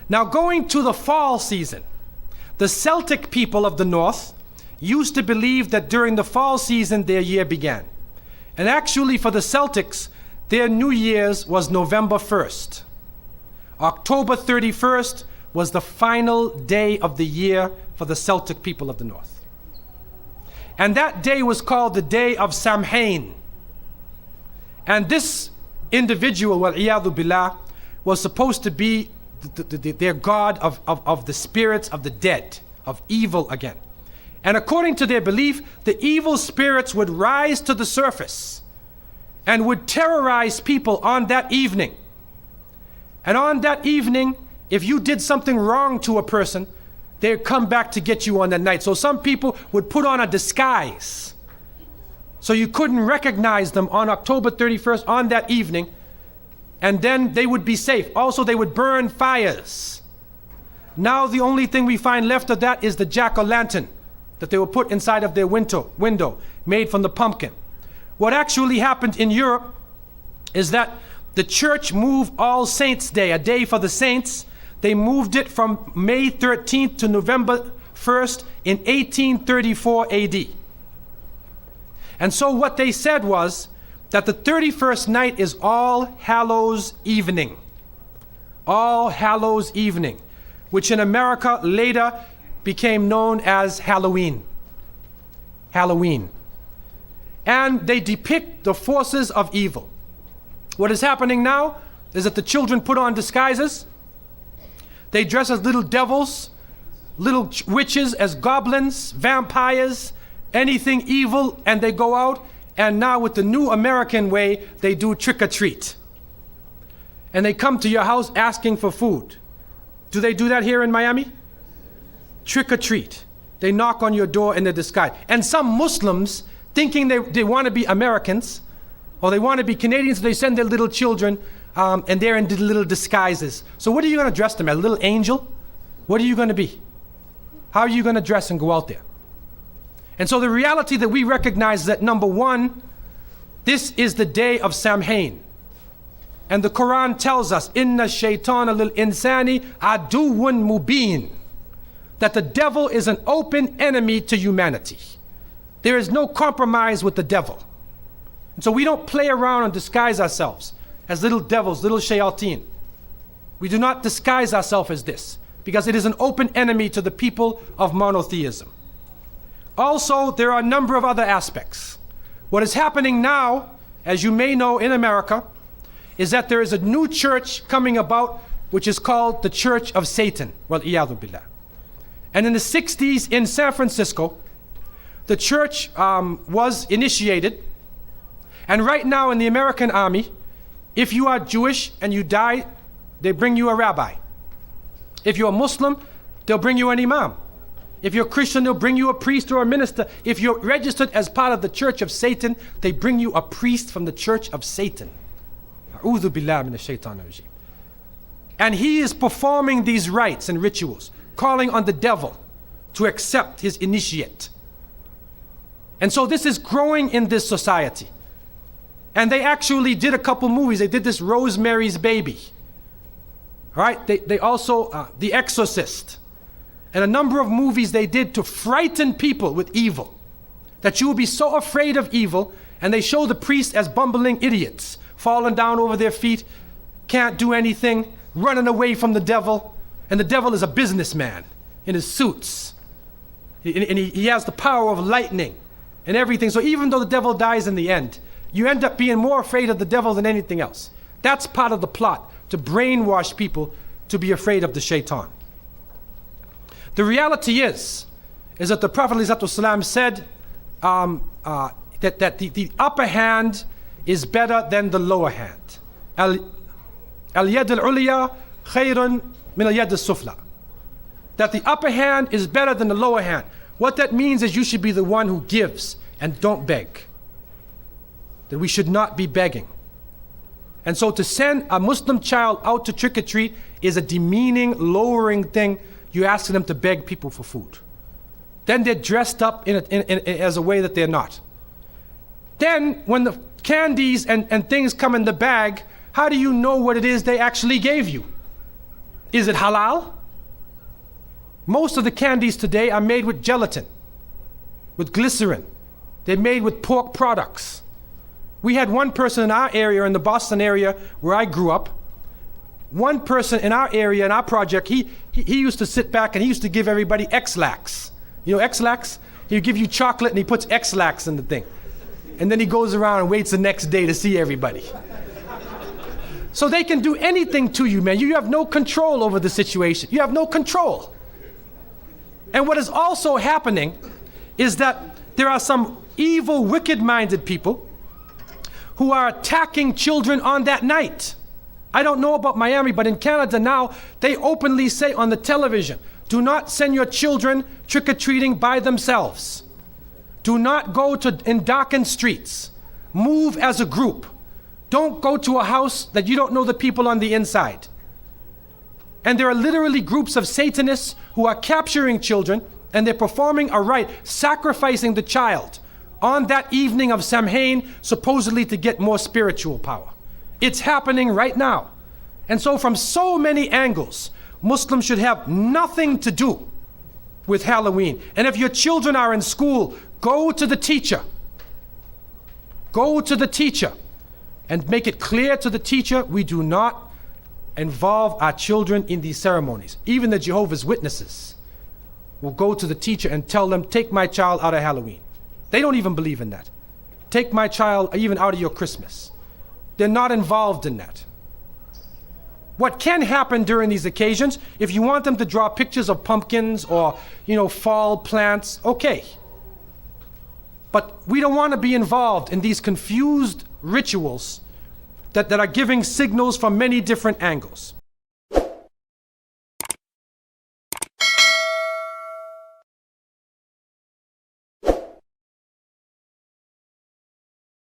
Now, going to the fall season, the Celtic people of the north used to believe that during the fall season their year began. And actually for the Celtics, their New Year's was November 1st. October 31st was the final day of the year for the Celtic people of the north. And that day was called the day of Samhain. And this individual, wal-iyadhu billah, was supposed to be their god of the spirits of the dead, of evil again. And according to their belief, the evil spirits would rise to the surface and would terrorize people on that evening. And on that evening, if you did something wrong to a person, they'd come back to get you on that night. So some people would put on a disguise, so you couldn't recognize them on October 31st on that evening, and then they would be safe. Also, they would burn fires. Now the only thing we find left of that is the jack-o'-lantern that they will put inside of their window, made from the pumpkin. What actually happened in Europe is that the church moved All Saints' Day, a day for the saints. They moved it from May 13th to November 1st in 1834 AD. And so what they said was that the 31st night is All Hallows Evening. All Hallows Evening, which in America later became known as Halloween. Halloween. And they depict the forces of evil. What is happening now is that the children put on disguises. They dress as little devils, little witches, as goblins, vampires, anything evil, and they go out. And now with the new American way, they do trick or treat. And they come to your house asking for food. Do they do that here in Miami? Trick or treat. They knock on your door in their disguise. And some Muslims, thinking they want to be Americans, or they want to be Canadians, so they send their little children, and they're in little disguises. So what are you going to dress them as? A little angel? What are you going to be? How are you going to dress and go out there? And so the reality that we recognize is that, number one, this is the day of Samhain. And the Quran tells us, Inna shaytana lil insani aduwwun mubin, that the devil is an open enemy to humanity. There is no compromise with the devil. And so we don't play around and disguise ourselves as little devils, little shayateen. We do not disguise ourselves as this, because it is an open enemy to the people of monotheism. Also, there are a number of other aspects. What is happening now, as you may know in America, is that there is a new church coming about, which is called the Church of Satan. Wal-iyadhu billah. And in the 60s in San Francisco, the church was initiated. And right now in the American army, if you are Jewish and you die, they bring you a rabbi. If you're a Muslim, they'll bring you an imam. If you're Christian, they'll bring you a priest or a minister. If you're registered as part of the Church of Satan, they bring you a priest from the Church of Satan. A'udhu billahi minash shaitanir rajim. And he is performing these rites and rituals, calling on the devil to accept his initiate. And so this is growing in this society. And they actually did a couple movies. They did this Rosemary's Baby. Right? They also, The Exorcist. And a number of movies they did to frighten people with evil. That you will be so afraid of evil, and they show the priests as bumbling idiots, falling down over their feet, can't do anything, running away from the devil. And the devil is a businessman in his suits. And he has the power of lightning and everything. So even though the devil dies in the end, you end up being more afraid of the devil than anything else. That's part of the plot, to brainwash people to be afraid of the shaitan. The reality is that the Prophet ﷺ said that the upper hand is better than the lower hand. Al-yad al-ulya khayrun min al-yad al-sufla. That the upper hand is better than the lower hand. What that means is you should be the one who gives and don't beg. That we should not be begging. And so to send a Muslim child out to trick or treat is a demeaning, lowering thing. You're asking them to beg people for food. Then they're dressed up as a way that they're not. Then when the candies and things come in the bag, how do you know what it is they actually gave you? Is it halal? Most of the candies today are made with gelatin, with glycerin. They're made with pork products. We had one person in our area, in the Boston area where I grew up, one person in our area, in our project, he used to sit back and he used to give everybody X-Lax. You know X-Lax? He'd give you chocolate and he puts X-Lax in the thing. And then he goes around and waits the next day to see everybody. So they can do anything to you, man. You have no control over the situation. You have no control. And what is also happening is that there are some evil, wicked-minded people who are attacking children on that night. I don't know about Miami, but in Canada now, they openly say on the television, do not send your children trick-or-treating by themselves. Do not go in darkened streets. Move as a group. Don't go to a house that you don't know the people on the inside. And there are literally groups of Satanists who are capturing children and they're performing a rite, sacrificing the child on that evening of Samhain, supposedly to get more spiritual power. It's happening right now. And so from so many angles, Muslims should have nothing to do with Halloween. And if your children are in school, go to the teacher. Go to the teacher and make it clear to the teacher, we do not involve our children in these ceremonies. Even the Jehovah's Witnesses will go to the teacher and tell them, take my child out of Halloween. They don't even believe in that. Take my child even out of your Christmas. They're not involved in that. What can happen during these occasions, if you want them to draw pictures of pumpkins or, fall plants, okay. But we don't want to be involved in these confused rituals that are giving signals from many different angles.